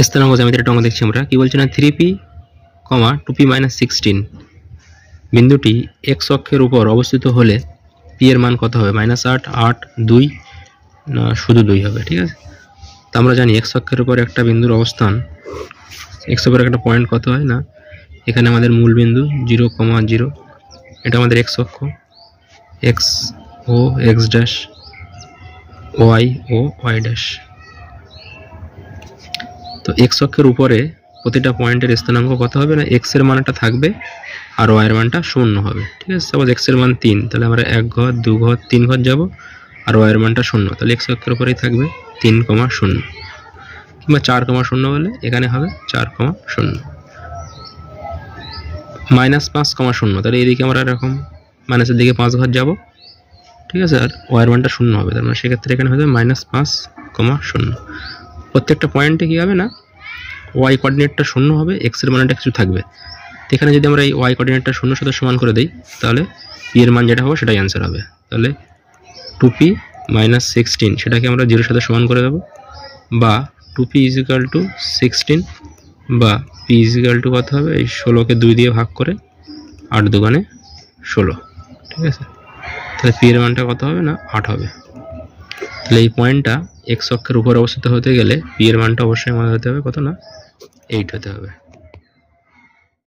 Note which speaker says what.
Speaker 1: স্থানাঙ্ক জ্যামিতির একটা অঙ্ক দেখছি আমরা। কি বলছি না, 3p, 2p - 16 বিন্দুটি x অক্ষের উপর অবস্থিত হলে p এর মান কত হবে? -8, 8, 2 না শুধু 2 হবে। ঠিক আছে, তো আমরা জানি x অক্ষের উপর একটা বিন্দুর অবস্থান, x এর উপর একটা পয়েন্ট কত হয় না, এখানে আমাদের মূল বিন্দু 0, 0, এটা আমাদের x অক্ষ, x ও x ড্যাশ, y ও y ড্যাশ। তো x অক্ষের উপরে প্রতিটা পয়েন্টের স্থানাঙ্ক কত হবে না, x এর মানটা থাকবে আর y এর মানটা 0 হবে। ঠিক আছে, সাপোজ x এর মান 3, তাহলে আমরা 1 ঘর 2 ঘর 3 ঘর যাব, আর y এর মানটা 0, তাহলে x অক্ষের উপরেই থাকবে 3, 0, কিংবা 4, 0 হলে এখানে হবে 4, 0, -5, 0, তাহলে এদিকে আমরা এরকম মাইনাসের দিকে 5 ঘর যাব। ঠিক আছে, আর y এর মানটা 0 হবে, তার মানে সেক্ষেত্রে এখানে হবে -5, 0। প্রত্যেকটা পয়েন্টে কি হবে না, y কোঅর্ডিনেটটা 0 হবে, x এর মানটা কিছু থাকবে। এখানে যদি আমরা এই y কোঅর্ডিনেটটা 0 সাথে সমান করে দেই, তাহলে p এর মান যেটা হবে সেটাই অ্যান্সার হবে। তাহলে 2p - 16 সেটাকে আমরা 0 সাথে সমান করে দেব, বা 2p = 16, বা p = কত হবে, এই 16কে 2 দিয়ে ভাগ করে 8 দুগুণে 16। ঠিক আছে, তাহলে p এর মানটা কত হবে না, 8 হবে। তাহলে এই পয়েন্টটা x অক্ষের উপর অবস্থিত হতে গেলে p এর মানটা অবশ্যই আমাদের হতে হবে কত না, 8 হতে হবে।